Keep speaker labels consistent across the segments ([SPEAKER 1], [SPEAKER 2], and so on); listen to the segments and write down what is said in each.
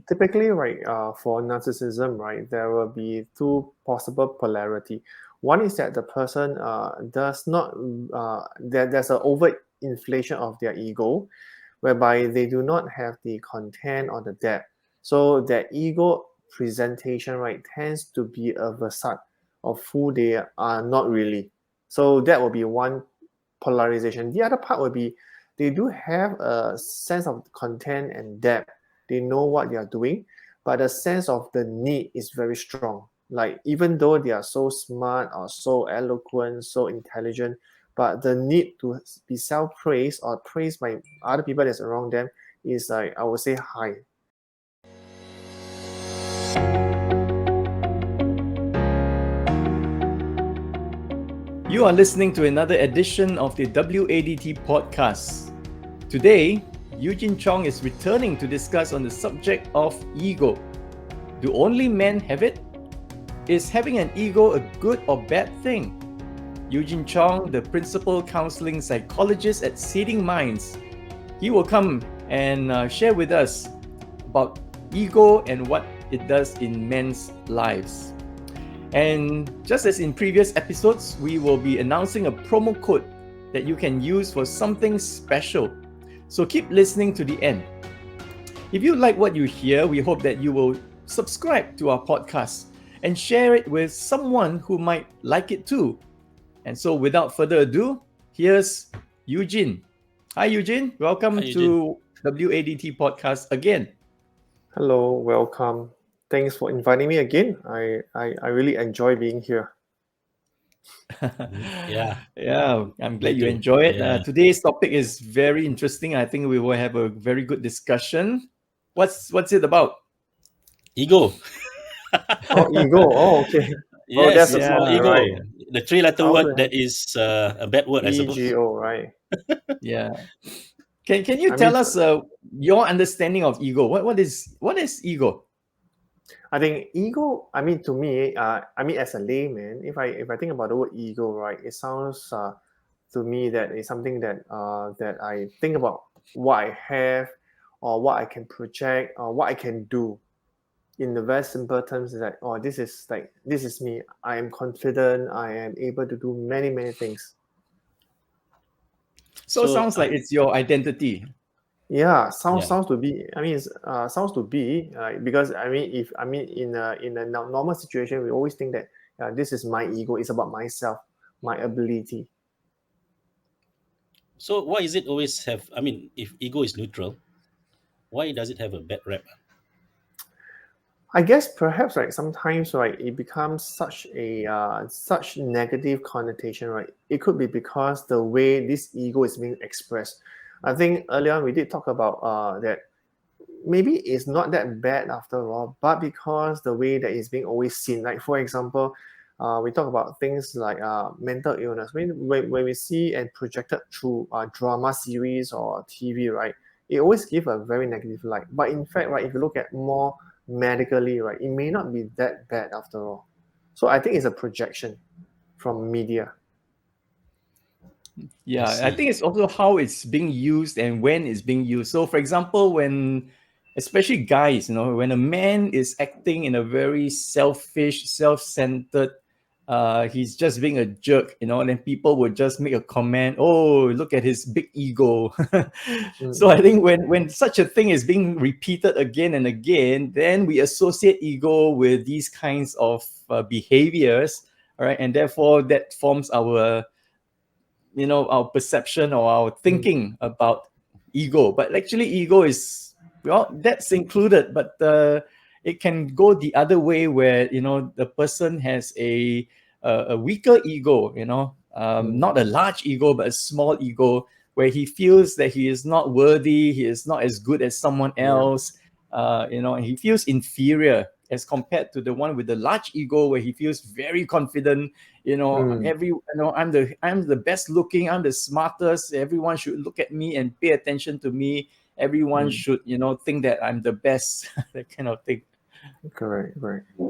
[SPEAKER 1] typically, right, for narcissism, right, there will be two possible polarity. One is that the person does not, there's an over inflation of their ego, whereby they do not have the content or the depth. So their ego presentation, right, tends to be a facade of who they are not really. So that will be one polarization. The other part will be they do have a sense of content and depth. They know what they are doing, but the sense of the need is very strong. Like even though they are so smart or so eloquent, so intelligent, but the need to be self-praised or praised by other people that's around them is, like, I would say, high.
[SPEAKER 2] You are listening to another edition of the WADT podcast. Today, Eugene Chong is returning to discuss on the subject of ego. Do only men have it? Is having an ego a good or bad thing? Eugene Chong, the principal counseling psychologist at Seeding Minds, he will come and share with us about ego and what it does in men's lives. And just as in previous episodes, we will be announcing a promo code that you can use for something special. So keep listening to the end. If you like what you hear, we hope that you will subscribe to our podcast and share it with someone who might like it too. And so without further ado, here's Eugene. Hi, Eugene. Welcome
[SPEAKER 3] Hi, Eugene.
[SPEAKER 2] to WADT podcast again.
[SPEAKER 1] Hello, welcome. Thanks for inviting me again. I really enjoy being here.
[SPEAKER 3] Yeah,
[SPEAKER 2] I'm
[SPEAKER 3] me
[SPEAKER 2] glad you
[SPEAKER 3] too.
[SPEAKER 2] enjoy it.
[SPEAKER 3] Yeah.
[SPEAKER 2] Today's topic is very interesting. I think we will have a very good discussion. What's it about?
[SPEAKER 3] Ego.
[SPEAKER 1] Oh, ego. Oh, okay. Oh,
[SPEAKER 3] Yes,
[SPEAKER 1] that's the
[SPEAKER 3] it's about
[SPEAKER 1] topic,
[SPEAKER 3] ego.
[SPEAKER 1] right?
[SPEAKER 3] The three-letter
[SPEAKER 1] I
[SPEAKER 3] word
[SPEAKER 1] also
[SPEAKER 3] that
[SPEAKER 1] have
[SPEAKER 3] is a bad word, I suppose.
[SPEAKER 1] ego, right?
[SPEAKER 2] Yeah. Can you
[SPEAKER 1] I
[SPEAKER 2] tell
[SPEAKER 1] mean,
[SPEAKER 2] us your understanding of ego? What is ego?
[SPEAKER 1] I think ego. I mean, to me, as a layman, if I think about the word ego, right, it sounds to me that it's something that I think about what I have, or what I can project, or what I can do. In the very simple terms, is like, oh, this is me. I am confident. I am able to do many things.
[SPEAKER 2] So it
[SPEAKER 3] So,
[SPEAKER 2] sounds like it's your identity.
[SPEAKER 1] Yeah,
[SPEAKER 3] yeah.
[SPEAKER 1] sounds to be. I mean, sounds to be, because I mean, if I mean in a normal situation, we always think that this is my ego. It's about myself, my ability.
[SPEAKER 3] So why is it always have? I mean, if ego is neutral, why does it have a bad rap?
[SPEAKER 1] I guess perhaps, right, sometimes, right, it becomes such negative connotation, right. It could be because the way this ego is being expressed. I think earlier on we did talk about that maybe it's not that bad after all, but because the way that it's being always seen. Like for example, we talk about things like mental illness. When we see and projected through drama series or TV, right, it always give a very negative light. But in fact, right, if you look at more medically, right, it may not be that bad after all. So I think it's a projection from media.
[SPEAKER 2] Yeah, I
[SPEAKER 3] see.
[SPEAKER 2] think it's also how it's being used and when it's being used. So, for example, when especially guys, when a man is acting in a very selfish, self-centered, he's just being a jerk, and then people would just make a comment, oh, look at his big ego. So I think when such a thing is being repeated again and again, then we associate ego with these kinds of behaviors, all right, and therefore that forms our perception or our thinking about ego. But actually ego is, well, that's included, but it can go the other way where the person has a weaker ego, not a large ego but a small ego, where he feels that he is not worthy, he is not as good as someone else, and he feels inferior as compared to the one with the large ego, where he feels very confident. I'm the best looking, I'm the smartest, everyone should look at me and pay attention to me, everyone should think that I'm the best. That kind of thing.
[SPEAKER 1] Correct.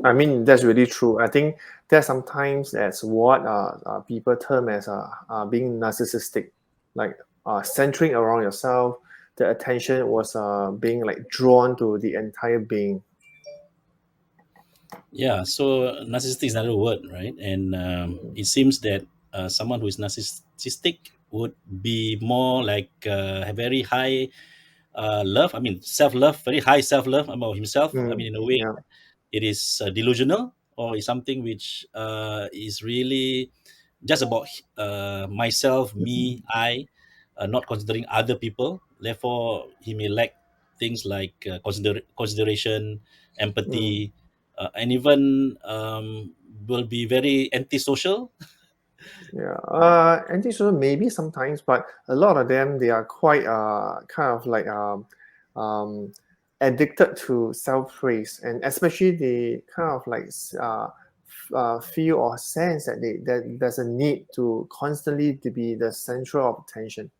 [SPEAKER 1] I mean, that's really true. I think that sometimes that's what people term as being narcissistic, like centering around yourself, the attention was being like drawn to the entire being.
[SPEAKER 3] Yeah, so narcissistic is another word, right? And it seems that someone who is narcissistic would be more like a very high love. I mean, self-love, very high self-love about himself. I mean, in a way,
[SPEAKER 1] Yeah.
[SPEAKER 3] it is delusional, or is something which is really just about myself, me, I, not considering other people. Therefore, he may lack things like consideration,
[SPEAKER 1] Mm.
[SPEAKER 3] empathy, and even will be very antisocial.
[SPEAKER 1] Yeah, antisocial maybe sometimes, but a lot of them they are quite kind of like um, addicted to self-praise, and especially they kind of like feel or sense that that there's a need to constantly to be the central of attention.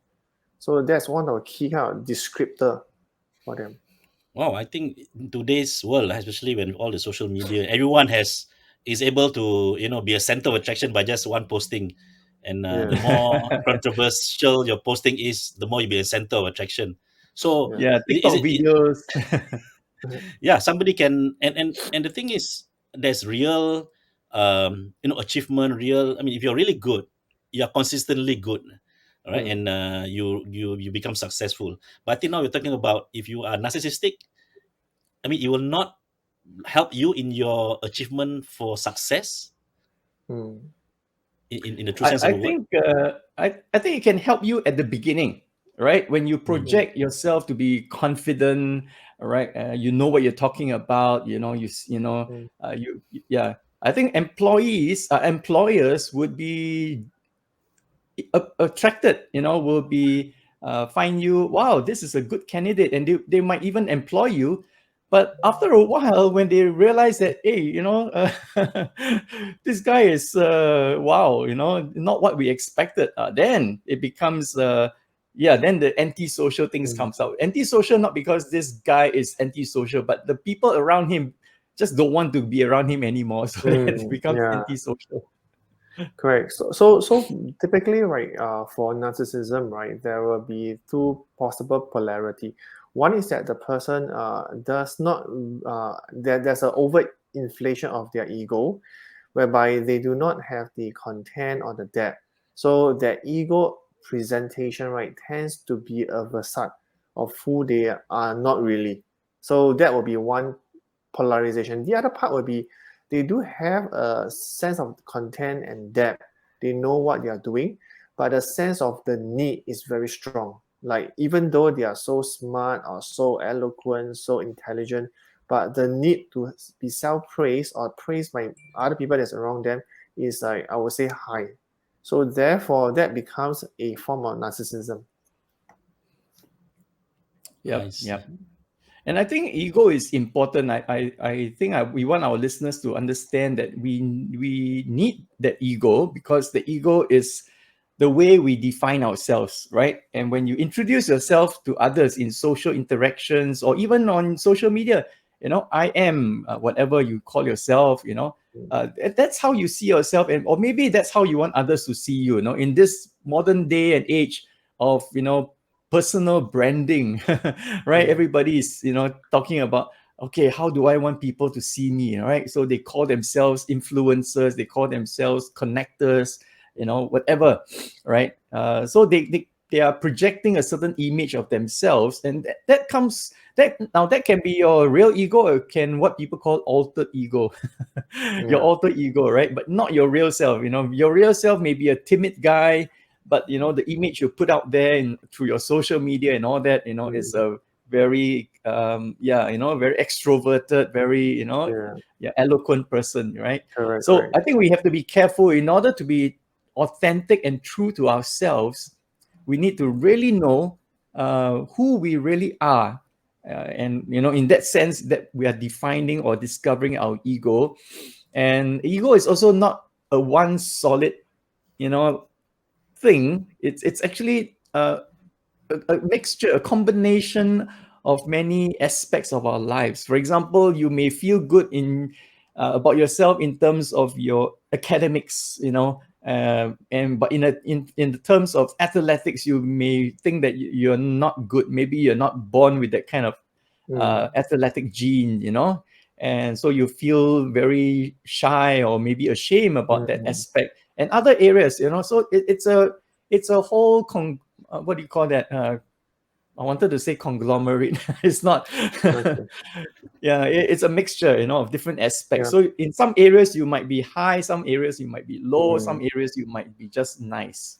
[SPEAKER 1] So that's one of the key kind of descriptor for them.
[SPEAKER 3] Wow, I think in today's world, especially when all the social media, everyone is able to be a center of attraction by just one posting, and
[SPEAKER 1] Yeah,
[SPEAKER 3] the more controversial your posting is, the more you be a center of attraction. So
[SPEAKER 1] yeah,
[SPEAKER 2] Yeah,
[SPEAKER 3] is
[SPEAKER 2] TikTok
[SPEAKER 3] it
[SPEAKER 2] videos.
[SPEAKER 3] yeah, somebody can, and the thing is, there's real achievement, real, I mean, if you're really good, you're consistently good, all right,
[SPEAKER 1] mm,
[SPEAKER 3] and you become successful. But I think now we're talking about, if you are narcissistic, I mean, it will not help you in your achievement for success
[SPEAKER 1] mm,
[SPEAKER 3] in the true sense of
[SPEAKER 2] I
[SPEAKER 3] the word.
[SPEAKER 2] think I think it can help you at the beginning, right? When you
[SPEAKER 3] Mm.
[SPEAKER 2] project yourself to be confident, all right? You know what you're talking about. You know,
[SPEAKER 1] mm,
[SPEAKER 2] yeah. I think employers would be attracted, will be find you, wow, this is a good candidate, and they might even employ you. But after a while, when they realize that, hey, this guy is wow, not what we expected, then it becomes yeah, then the antisocial things
[SPEAKER 1] mm,
[SPEAKER 2] comes out. Antisocial not because this guy is antisocial, but the people around him just don't want to be around him anymore, so that it becomes
[SPEAKER 1] yeah.
[SPEAKER 2] antisocial.
[SPEAKER 1] Correct. So typically, right, for narcissism, right, there will be two possible polarity. One is that the person does not there's an over inflation of their ego, whereby they do not have the content or the depth. So their ego presentation, right, tends to be a facade of who they are not really. So that will be one polarization. The other part would be they do have a sense of content and depth. They know what they are doing, but the sense of the need is very strong. Like even though they are so smart or so eloquent, so intelligent, but the need to be self-praised or praised by other people that's around them is like I would say high. So therefore, that becomes a form of narcissism.
[SPEAKER 3] I
[SPEAKER 2] Yep,
[SPEAKER 3] see.
[SPEAKER 2] yep. And I think ego is important. I think we want our listeners to understand that we need that ego, because the ego is the way we define ourselves, right? And when you introduce yourself to others in social interactions or even on social media, I am whatever you call yourself, that's how you see yourself, and or maybe that's how you want others to see you. In this modern day and age of personal branding, right?
[SPEAKER 1] Mm,
[SPEAKER 2] Everybody is talking about, okay, how do I want people to see me, right? So they call themselves influencers, they call themselves connectors, whatever, right? So they are projecting a certain image of themselves, and that comes that can be your real ego, or can what people call altered ego. Your
[SPEAKER 1] yeah.
[SPEAKER 2] alter ego, right? But not your real self. Your real self may be a timid guy, but the image you put out there through your social media and all that, is
[SPEAKER 1] Mm,
[SPEAKER 2] a very very extroverted, very
[SPEAKER 1] yeah.
[SPEAKER 2] yeah, eloquent person, right?
[SPEAKER 1] Correct.
[SPEAKER 2] So
[SPEAKER 1] Correct.
[SPEAKER 2] I think we have to be careful. In order to be authentic and true to ourselves, we need to really know who we really are, and in that sense, that we are defining or discovering our ego. And ego is also not a one solid you know thing. It's actually a mixture, a combination of many aspects of our lives. For example, you may feel good in about yourself in terms of your academics, But in the terms of athletics, you may think that you're not good. Maybe you're not born with that kind of athletic gene, and so you feel very shy or maybe ashamed about that aspect. And other areas, so it's a whole what do you call that? I wanted to say conglomerate. It's not.
[SPEAKER 1] Okay.
[SPEAKER 2] Yeah, it's a mixture, of different aspects.
[SPEAKER 1] Yeah.
[SPEAKER 2] So in some areas you might be high, some areas you might be low, some
[SPEAKER 1] Mm.
[SPEAKER 2] areas you might be just nice.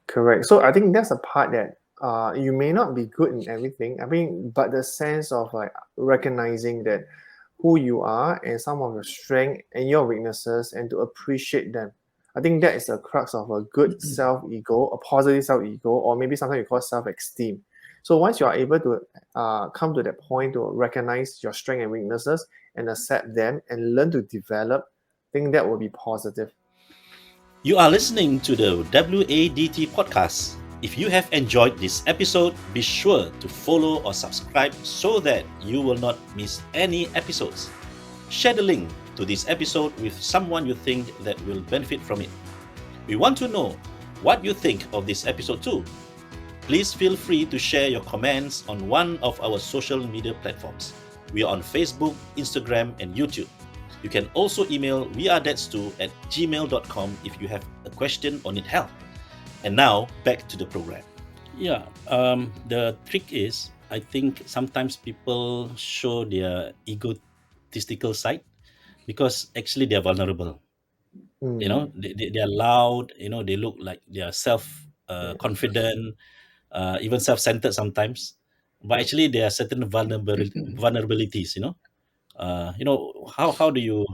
[SPEAKER 1] Correct. So I think that's a part that you may not be good in everything. I mean, but the sense of like recognizing that who you are and some of your strength and your weaknesses and to appreciate them. I think that is the crux of a good self-ego, a positive self-ego, or maybe sometimes you call self-esteem. So once you are able to come to that point to recognize your strength and weaknesses and accept them and learn to develop, I think that will be positive.
[SPEAKER 3] You are listening to the WADT podcast. If you have enjoyed this episode, be sure to follow or subscribe so that you will not miss any episodes. Share the link to this episode with someone you think that will benefit from it. We want to know what you think of this episode too. Please feel free to share your comments on one of our social media platforms. We are on Facebook, Instagram, and YouTube. You can also email wearethatstu@gmail.com if you have a question or need help. And now, back to the program. Yeah, the trick is, I think sometimes people show their egotistical side because actually they're vulnerable. They are loud, they look like they are confident, even self-centered sometimes. But actually there are certain vulnerabilities, how do you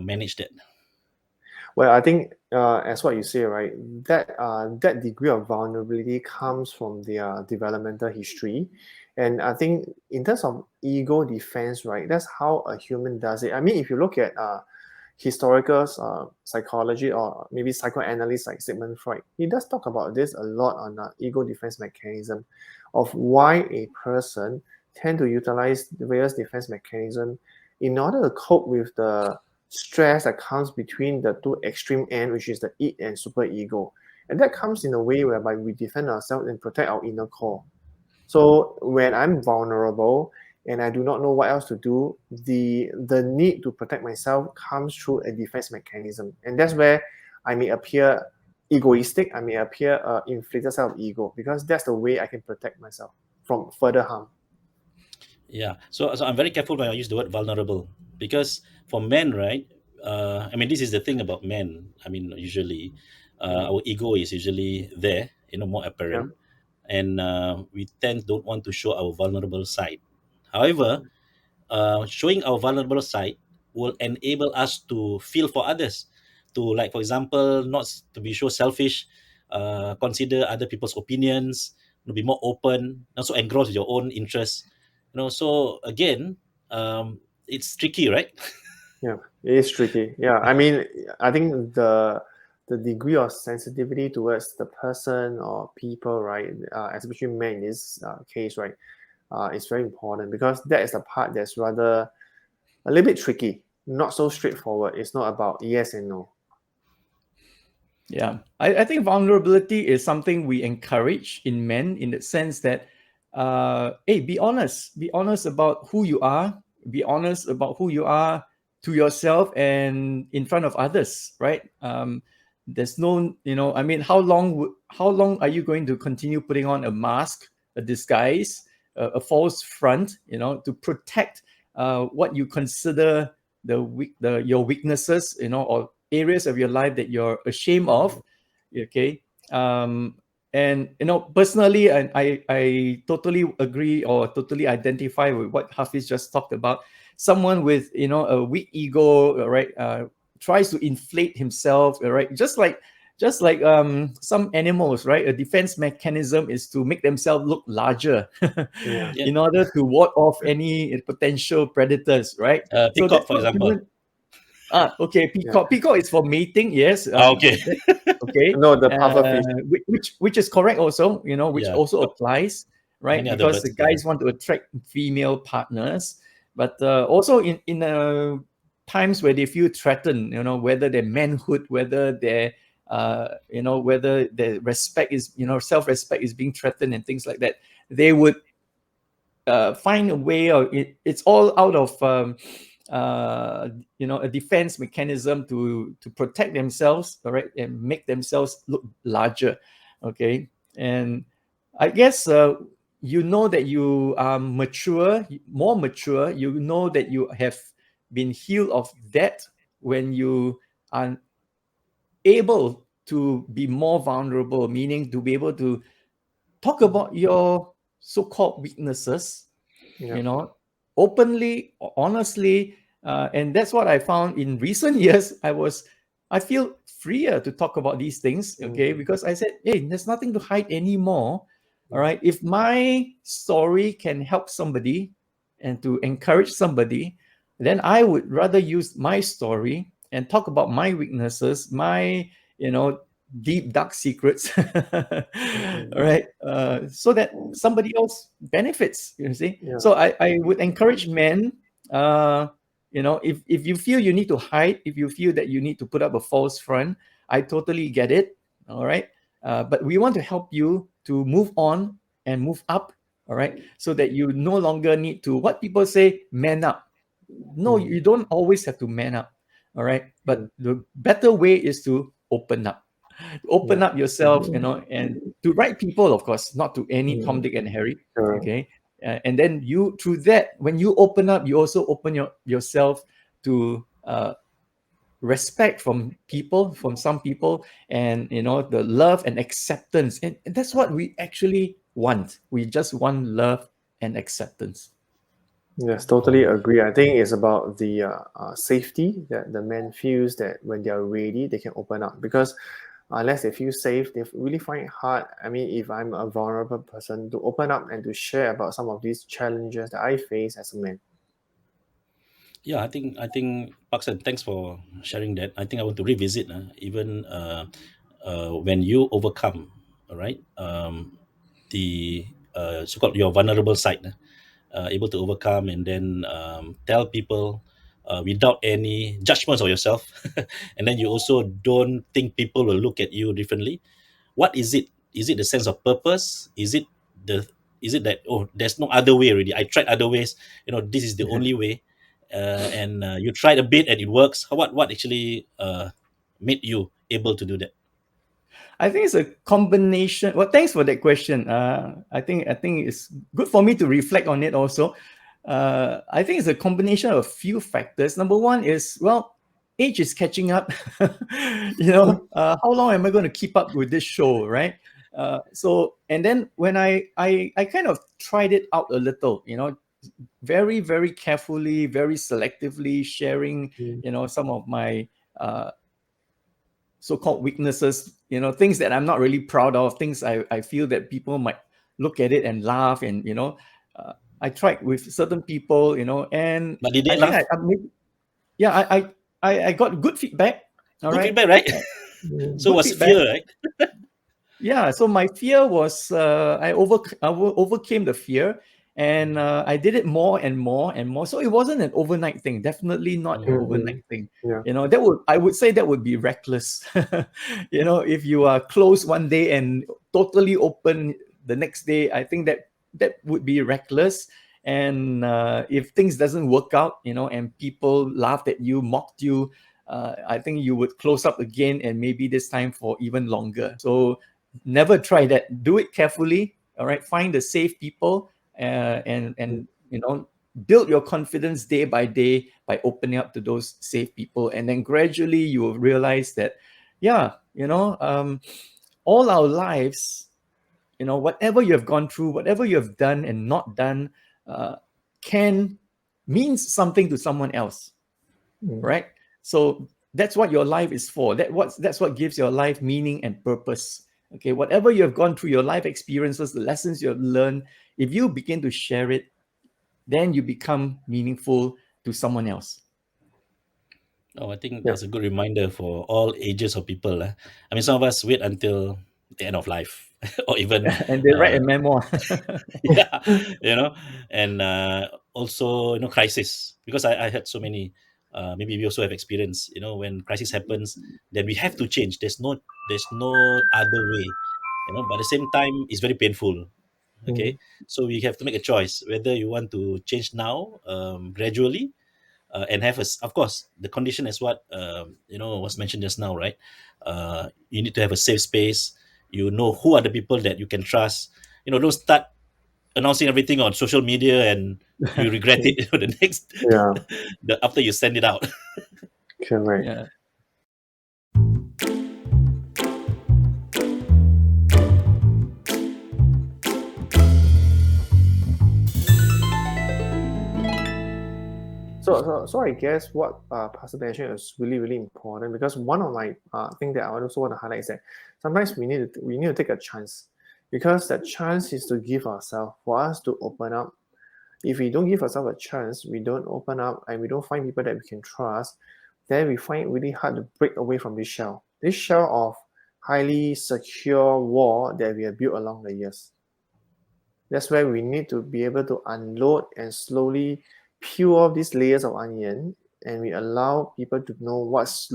[SPEAKER 3] manage that?
[SPEAKER 1] Well, I think as what you say, right, that degree of vulnerability comes from their developmental history, and I think in terms of ego defense, right, that's how a human does it. I mean, if you look at historical psychology or maybe psychoanalysts like Sigmund Freud, he does talk about this a lot on ego defense mechanism of why a person tend to utilize various defense mechanism in order to cope with the stress that comes between the two extreme ends, which is the id and superego. And that comes in a way whereby we defend ourselves and protect our inner core. So when I'm vulnerable and I do not know what else to do, the need to protect myself comes through a defense mechanism. And that's where I may appear egoistic, I may appear inflated self-ego, because that's the way I can protect myself from further harm.
[SPEAKER 3] Yeah. So I'm very careful when I use the word vulnerable, because for men, right? I mean, this is the thing about men. I mean, usually, our ego is usually there, more apparent, and we don't want to show our vulnerable side. However, showing our vulnerable side will enable us to feel for others, to, like, for example, not to be so selfish, consider other people's opinions, to be more open, not so engrossed with your own interests. So again, it's tricky, right?
[SPEAKER 1] Yeah, it is tricky. Yeah, I mean, I think the degree of sensitivity towards the person or people, right, especially men in this case, right, is very important, because that is the part that's rather a little bit tricky, not so straightforward. It's not about yes and no.
[SPEAKER 2] Yeah, I think vulnerability is something we encourage in men, in the sense that, hey, be honest about who you are, be honest about who you are to yourself and in front of others, right? There's no, I mean, how long are you going to continue putting on a mask, a disguise, a false front, to protect what you consider your weaknesses, or areas of your life that you're ashamed of, okay? And personally, I totally agree or totally identify with what Hafiz just talked about. Someone with a weak ego, right, tries to inflate himself, right? Just like some animals, right? A defense mechanism is to make themselves look larger
[SPEAKER 1] Yeah.
[SPEAKER 2] in order to ward off any potential predators, right?
[SPEAKER 3] Peacock, for example.
[SPEAKER 2] Okay, peacock is for mating, yes.
[SPEAKER 3] Okay.
[SPEAKER 2] Okay.
[SPEAKER 1] No, the pufferfish.
[SPEAKER 2] Which is correct also, which
[SPEAKER 3] Yeah.
[SPEAKER 2] also applies, right?
[SPEAKER 3] Many other
[SPEAKER 2] Because the
[SPEAKER 3] birds,
[SPEAKER 2] guys want to attract female partners, but also in times where they feel threatened, whether their manhood, whether their whether the respect is, self-respect is being threatened and things like that, they would find a way, or it's all out of a defense mechanism to protect themselves, all right, and make themselves look larger. Okay. And I guess that you are more mature, that you have been healed of that when you are able to be more vulnerable, meaning to be able to talk about your so-called weaknesses,
[SPEAKER 1] Yeah.
[SPEAKER 2] Openly, honestly. And that's what I found in recent years. I feel freer to talk about these things, okay? Because I said, hey, there's nothing to hide anymore. All right. If my story can help somebody and to encourage somebody, then I would rather use my story and talk about my weaknesses, my, deep, dark secrets, all right, so that somebody else benefits, you see.
[SPEAKER 1] Yeah.
[SPEAKER 2] So I would encourage men, if you feel you need to hide, if you feel that you need to put up a false front, I totally get it, all right. But we want to help you to move on and move up, all right, so that you no longer need to, what people say, man up. No, you don't always have to man up, all right. But the better way is to open up. Open up yourself, and to right people, of course, not to any Tom, Dick, and Harry. Okay. And then you, through that, when you open up, you also open yourself to respect from some people, and the love and acceptance. And that's what we actually want. We just want love and acceptance.
[SPEAKER 1] Yes, totally agree. I think it's about the safety that the man feels that when they are ready, they can open up. Because unless they feel safe, they really find it hard. I mean, if I'm a vulnerable person, to open up and to share about some of these challenges that I face as a man.
[SPEAKER 3] Yeah, I think Paksan, thanks for sharing that. I think I want to revisit even when you overcome, all right, the so-called your vulnerable side, able to overcome and then tell people without any judgments of yourself, and then you also don't think people will look at you differently. What is it? Is it the sense of purpose? The is it that, oh, there's no other way already? I tried other ways. This is the only way, and you tried a bit and it works. What actually made you able to do that?
[SPEAKER 2] I think it's a combination. Well, thanks for that question. I think it's good for me to reflect on it also. I think it's a combination of a few factors. Number one is, well, age is catching up. How long am I going to keep up with this show, right? And then when I kind of tried it out a little, very, very carefully, very selectively sharing, some of my so-called weaknesses, things that I'm not really proud of, things I feel that people might look at it and laugh. And, I tried with certain people, and
[SPEAKER 3] But did they
[SPEAKER 2] I think
[SPEAKER 3] laugh?
[SPEAKER 2] I got good feedback. All
[SPEAKER 3] Good
[SPEAKER 2] right.
[SPEAKER 3] feedback, right? So
[SPEAKER 2] Good
[SPEAKER 3] was
[SPEAKER 2] feedback.
[SPEAKER 3] fear, right?
[SPEAKER 2] Yeah. So my fear was, I overcame the fear, and I did it more and more and more. So it wasn't an overnight thing. Definitely not an overnight thing.
[SPEAKER 1] Yeah.
[SPEAKER 2] I would say that would be reckless. If you are closed one day and totally open the next day, I think that would be reckless. And if things doesn't work out, and people laughed at you, mocked you, I think you would close up again, and maybe this time for even longer. So never try that. Do it carefully. All right. Find the safe people, and build your confidence day by day by opening up to those safe people. And then gradually you will realize that, all our lives, whatever you have gone through, whatever you have done and not done, can means something to someone else, right? So that's what your life is for. That's what gives your life meaning and purpose. Okay, whatever you have gone through, your life experiences, the lessons you have learned, if you begin to share it, then you become meaningful to someone else.
[SPEAKER 3] Oh, I think that's a good reminder for all ages of people. I mean, some of us wait until the end of life, or even
[SPEAKER 2] And they write a memoir.
[SPEAKER 3] yeah, and also crisis, because I had so many maybe we also have experience, when crisis happens, then we have to change. There's no other way, but at the same time it's very painful. Okay, so we have to make a choice whether you want to change now, gradually, and have of course, the condition is what was mentioned just now, right? You need to have a safe space. You know who are the people that you can trust. Don't start announcing everything on social media and you regret it the next
[SPEAKER 1] Yeah,
[SPEAKER 3] after you send it out.
[SPEAKER 1] correct.
[SPEAKER 2] Yeah.
[SPEAKER 1] So I guess what Pastor mentioned is really, really important, because one of my thing that I also want to highlight is that sometimes we need to take a chance, because that chance is to give ourselves, for us to open up. If we don't give ourselves a chance, we don't open up, and we don't find people that we can trust, then we find it really hard to break away from this shell of highly secure wall that we have built along the years. That's where we need to be able to unload and slowly peel off these layers of onion, and we allow people to know what's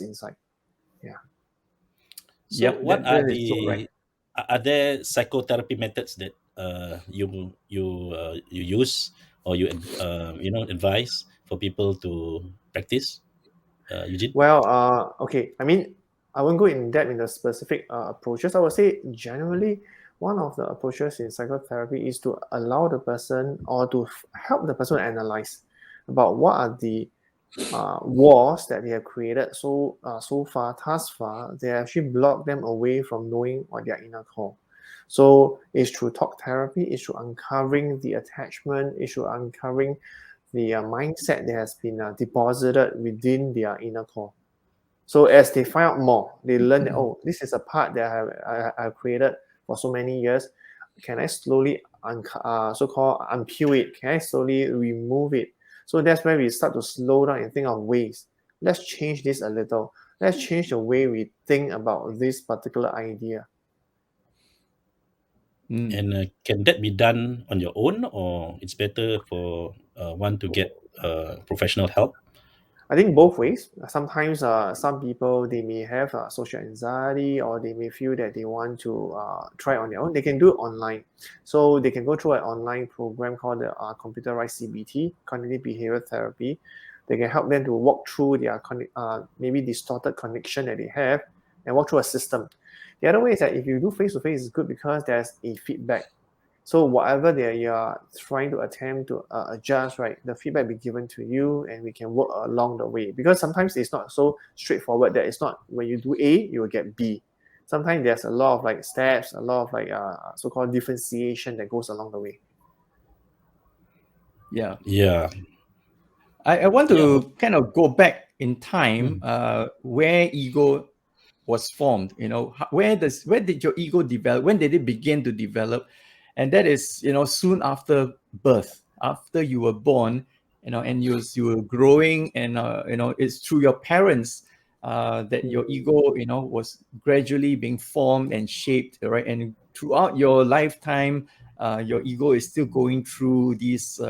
[SPEAKER 1] inside. Yeah.
[SPEAKER 3] So
[SPEAKER 2] Yep,
[SPEAKER 3] what
[SPEAKER 2] that is so right.
[SPEAKER 3] are there psychotherapy methods that you use, or you advise for people to practice, Eugene?
[SPEAKER 1] Well, okay. I mean, I won't go in depth in the specific approaches. I would say generally, one of the approaches in psychotherapy is to allow the person, or to help the person analyze about what are the walls that they have created thus far. They actually block them away from knowing what their inner core. So it's through talk therapy, it's through uncovering the attachment, it's through uncovering the mindset that has been deposited within their inner core. So as they find out more, they learn that, oh, this is a part that I've created for so many years. Can I slowly so-called unpeel it? Can I slowly remove it? So that's where we start to slow down and think of ways. Let's change this a little. Let's change the way we think about this particular idea.
[SPEAKER 3] And can that be done on your own, or it's better for one to get professional help?
[SPEAKER 1] I think both ways. Sometimes some people, they may have social anxiety, or they may feel that they want to try on their own. They can do it online. So they can go through an online program called the computerized CBT, cognitive behavioral therapy. They can help them to walk through their maybe distorted connection that they have, and walk through a system. The other way is that if you do face-to-face, it's good because there's a feedback. So whatever that you are trying to attempt to adjust, right, the feedback be given to you, and we can work along the way. Because sometimes it's not so straightforward that it's not when you do A, you will get B. Sometimes there's a lot of like steps, a lot of like so-called differentiation that goes along the way.
[SPEAKER 2] Yeah.
[SPEAKER 3] Yeah.
[SPEAKER 2] I want
[SPEAKER 3] Yeah.
[SPEAKER 2] to kind of go back in time, where ego was formed. Where did your ego develop? When did it begin to develop? And that is, soon after birth, after you were born, and you were growing, and it's through your parents that your ego, was gradually being formed and shaped, right? And throughout your lifetime, your ego is still going through these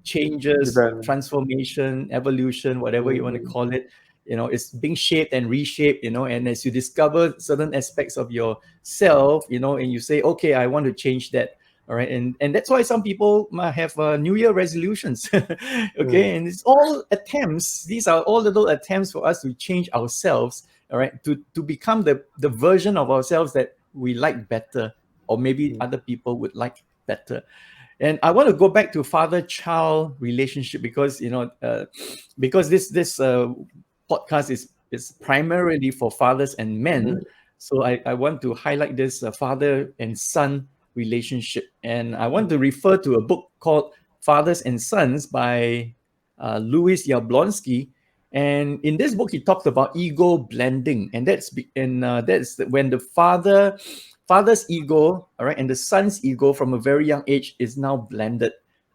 [SPEAKER 2] changes,
[SPEAKER 1] Development.
[SPEAKER 2] transformation, evolution, whatever you want to call it. It's being shaped and reshaped, and as you discover certain aspects of yourself, and you say, okay, I want to change that. All right. And that's why some people might have New Year resolutions. Okay. And it's all attempts. These are all little attempts for us to change ourselves. All right. To become the version of ourselves that we like better, or maybe other people would like better. And I want to go back to father-child relationship, because because this podcast is primarily for fathers and men. So I want to highlight this father and son relationship, and I want to refer to a book called Fathers and Sons by Louis Yablonsky. And in this book, he talks about ego blending, and that's when the father's ego, all right, and the son's ego from a very young age is now blended.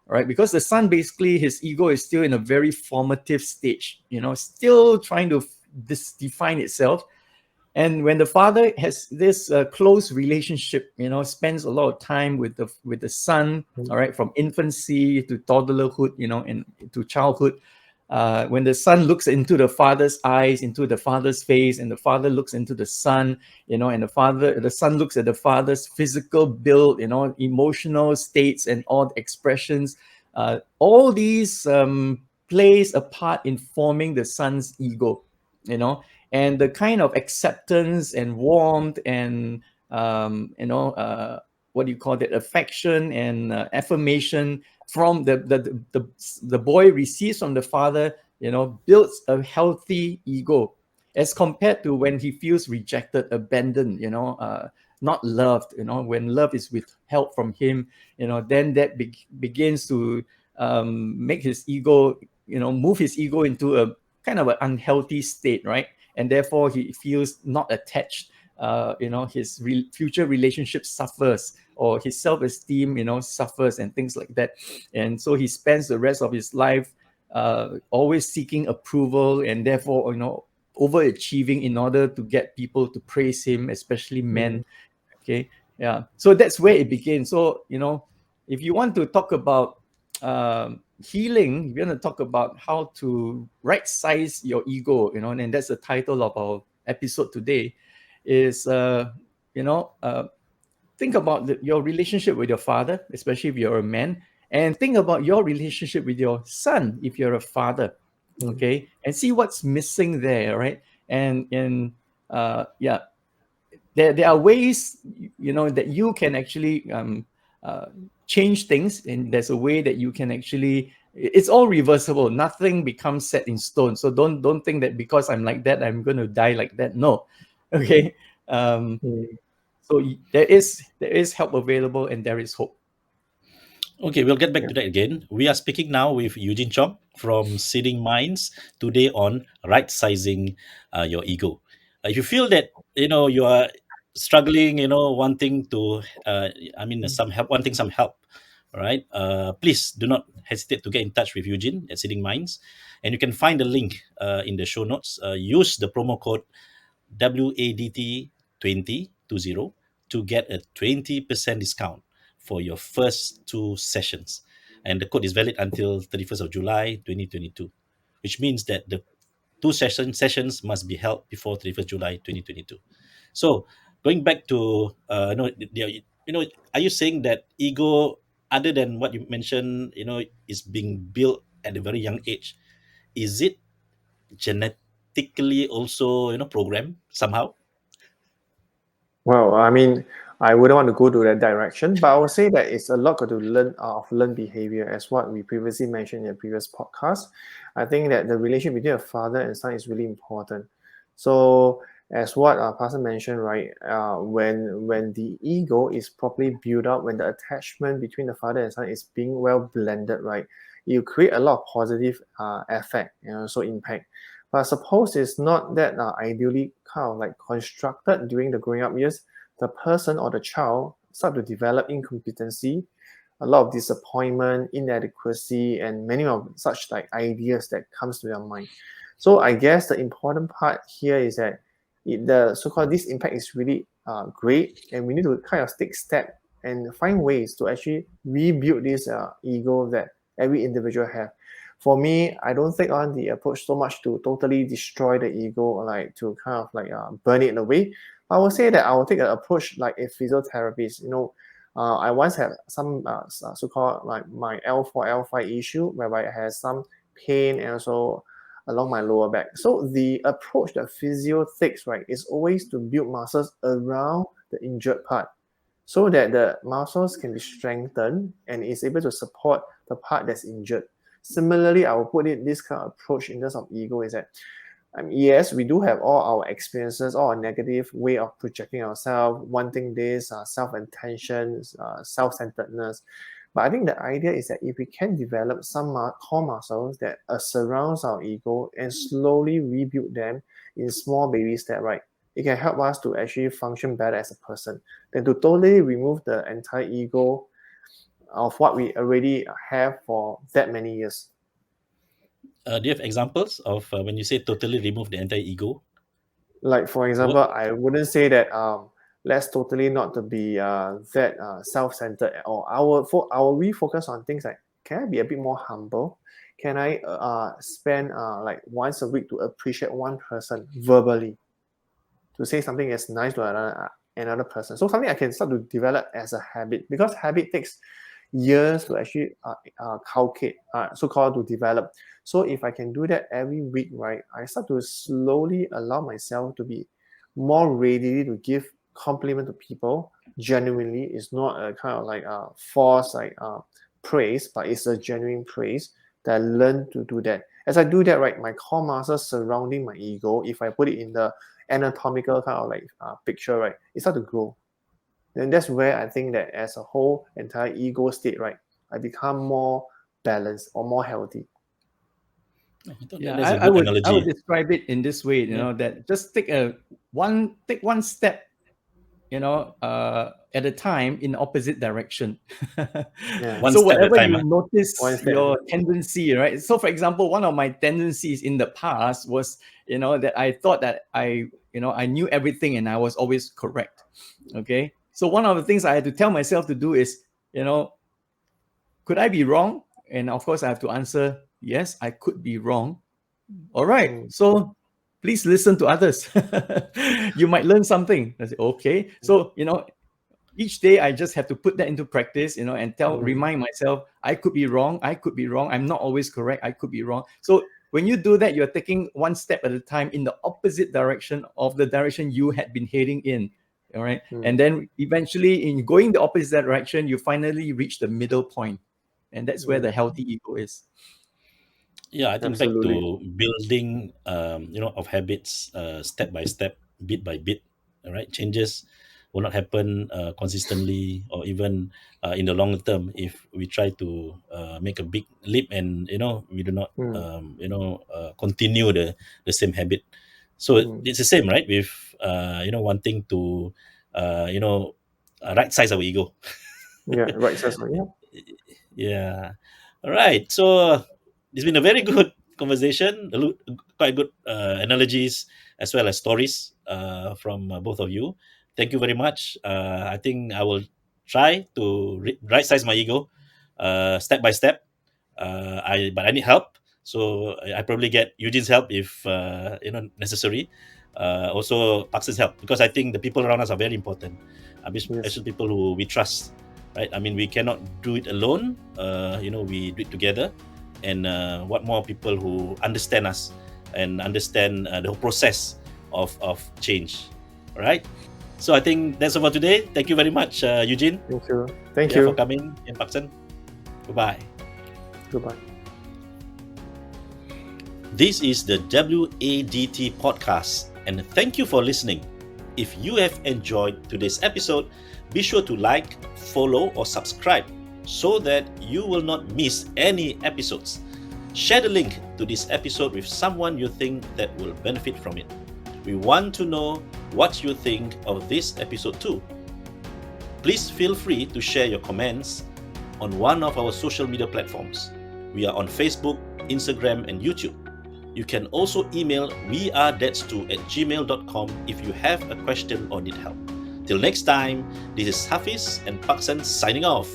[SPEAKER 2] All right, because the son, basically, his ego is still in a very formative stage, still trying to define itself. And when the father has this close relationship, spends a lot of time with the son, all right, from infancy to toddlerhood, and to childhood, when the son looks into the father's eyes, into the father's face, and the father looks into the son, and the son looks at the father's physical build, emotional states and all the expressions, all these plays a part in forming the son's ego, and the kind of acceptance and warmth and what do you call that, affection and affirmation from the boy receives from the father, builds a healthy ego, as compared to when he feels rejected, abandoned, not loved. When love is withheld from him, then that begins to make his ego, move his ego into a kind of an unhealthy state, right? And therefore he feels not attached. His future relationship suffers, or his self-esteem, suffers, and things like that. And so he spends the rest of his life always seeking approval, and therefore, overachieving in order to get people to praise him, especially men. Okay, yeah. So that's where it begins. So, if you want to talk about healing, if you want to talk about how to right size your ego, and that's the title of our episode today, is think about your relationship with your father, especially if you're a man, and think about your relationship with your son if you're a father. Okay, and see what's missing there, right? And yeah, there are ways, that you can actually change things, and there's a way that you can actually, it's all reversible. Nothing becomes set in stone. So don't think that because I'm like that, I'm going to die like that. No. Okay. So there is help available, and there is hope.
[SPEAKER 3] Okay, we'll get back to that again. We are speaking now with Eugene Chong from Seeding Minds today on right sizing your ego. If you feel that you are struggling, wanting to, some help, wanting some help, right? Please do not hesitate to get in touch with Eugene at Seeding Minds, and you can find the link in the show notes. Use the promo code WADT 2020 to get a 20% discount for your first 2 sessions. And the code is valid until 31st of July 2022, which means that the 2 sessions must be held before 31st July 2022. So going back to, are you saying that ego, other than what you mentioned, is being built at a very young age, is it genetically also, programmed somehow?
[SPEAKER 1] Well, I mean, I wouldn't want to go to that direction, but I would say that it's a lot to learn of learned behavior, as what we previously mentioned in a previous podcast. I think that the relationship between a father and son is really important. So, as what Pastor mentioned, right, when the ego is properly built up, when the attachment between the father and son is being well blended, right, you create a lot of positive effect, so impact. But suppose it's not that ideally kind of like constructed during the growing up years, the person or the child start to develop incompetency, a lot of disappointment, inadequacy, and many of such like ideas that comes to their mind. So I guess the important part here is that the so-called this impact is really great, and we need to kind of take step and find ways to actually rebuild this ego that every individual have. For me, I don't take on the approach so much to totally destroy the ego, or like to kind of like burn it away. I would say that I will take an approach like a physiotherapist. I once had some so-called like my L4, L5 issue, whereby I had some pain and also along my lower back. So the approach that physio takes, right, is always to build muscles around the injured part, so that the muscles can be strengthened and is able to support the part that's injured. Similarly, I will put it this kind of approach in terms of ego is that, yes, we do have all our experiences, all our negative way of projecting ourselves, wanting this, self-intention, self-centeredness. But I think the idea is that if we can develop some core muscles that surrounds our ego and slowly rebuild them in small baby steps, right, it can help us to actually function better as a person than to totally remove the entire ego of what we already have for that many years.
[SPEAKER 3] Do you have examples of when you say totally remove the entire ego?
[SPEAKER 1] Like for example, I wouldn't say that let's totally not to be that self-centered, or I will refocus on things like, can I be a bit more humble? Can I spend like once a week to appreciate one person verbally, to say something that's nice to another person? So something I can start to develop as a habit, because habit takes years to actually calculate, so-called to develop. So if I can do that every week, right, I start to slowly allow myself to be more ready to give compliment to people genuinely. It's not a kind of like false like praise, but it's a genuine praise that I learn to do that. As I do that, right, my core muscles surrounding my ego, if I put it in the anatomical kind of like picture, right, it start to grow. Then that's where I think that as a whole entire ego state, right, I become more balanced or more healthy.
[SPEAKER 3] I thought
[SPEAKER 2] Yeah,
[SPEAKER 3] that's a
[SPEAKER 2] I
[SPEAKER 3] good
[SPEAKER 2] would
[SPEAKER 3] analogy.
[SPEAKER 2] describe it in this way, you
[SPEAKER 3] Yeah.
[SPEAKER 2] know, that just take one step, you know, at a time in opposite direction.
[SPEAKER 1] Yeah.
[SPEAKER 3] One
[SPEAKER 2] So
[SPEAKER 3] step at a
[SPEAKER 2] whatever
[SPEAKER 3] time.
[SPEAKER 2] you
[SPEAKER 3] Huh?
[SPEAKER 2] notice
[SPEAKER 1] One step.
[SPEAKER 2] your tendency, right? So for example, one of my tendencies in the past was, you know, that I thought that I knew everything and I was always correct. Okay. So one of the things I had to tell myself to do is, you know, could I be wrong? And of course I have to answer, yes, I could be wrong. All right. So please listen to others. You might learn something. I say, okay. So, you know, each day I just have to put that into practice, you know, and remind myself, I could be wrong. I could be wrong. I'm not always correct. I could be wrong. So when you do that, you're taking one step at a time in the opposite direction of the direction you had been heading in. All right. And then eventually in going the opposite direction, you finally reach the middle point. And that's where the healthy ego is.
[SPEAKER 3] Yeah, I think back
[SPEAKER 1] Absolutely.
[SPEAKER 3] to building, of habits, step by step, bit by bit. All right, changes will not happen consistently or even in the long term if we try to make a big leap and we do not continue the same habit. So it's the same, right? With wanting to right size our ego.
[SPEAKER 1] Yeah, right. So, yeah.
[SPEAKER 3] Yeah. All right. So it's been a very good conversation, quite good analogies as well as stories from both of you. Thank you very much. I think I will try to right size my ego step by step. But I need help, so I probably get Eugene's help if necessary. Also Pax's help, because I think the people around us are very important, especially people who we trust. Right? I mean, we cannot do it alone. We do it together, and what more people who understand us and understand the whole process of change. All right. So I think that's all for today. Thank you very much, Eugene.
[SPEAKER 1] Thank you. Thank
[SPEAKER 3] for
[SPEAKER 1] you.
[SPEAKER 3] coming, and Paksan. Goodbye.
[SPEAKER 1] Goodbye.
[SPEAKER 3] This is the WADT podcast, and thank you for listening. If you have enjoyed today's episode, be sure to like, follow, or subscribe so that you will not miss any episodes. Share the link to this episode with someone you think that will benefit from it. We want to know what you think of this episode too. Please feel free to share your comments on one of our social media platforms. We are on Facebook, Instagram, and YouTube. You can also email wearethatstew@gmail.com if you have a question or need help. Till next time, this is Hafiz and Paksan signing off.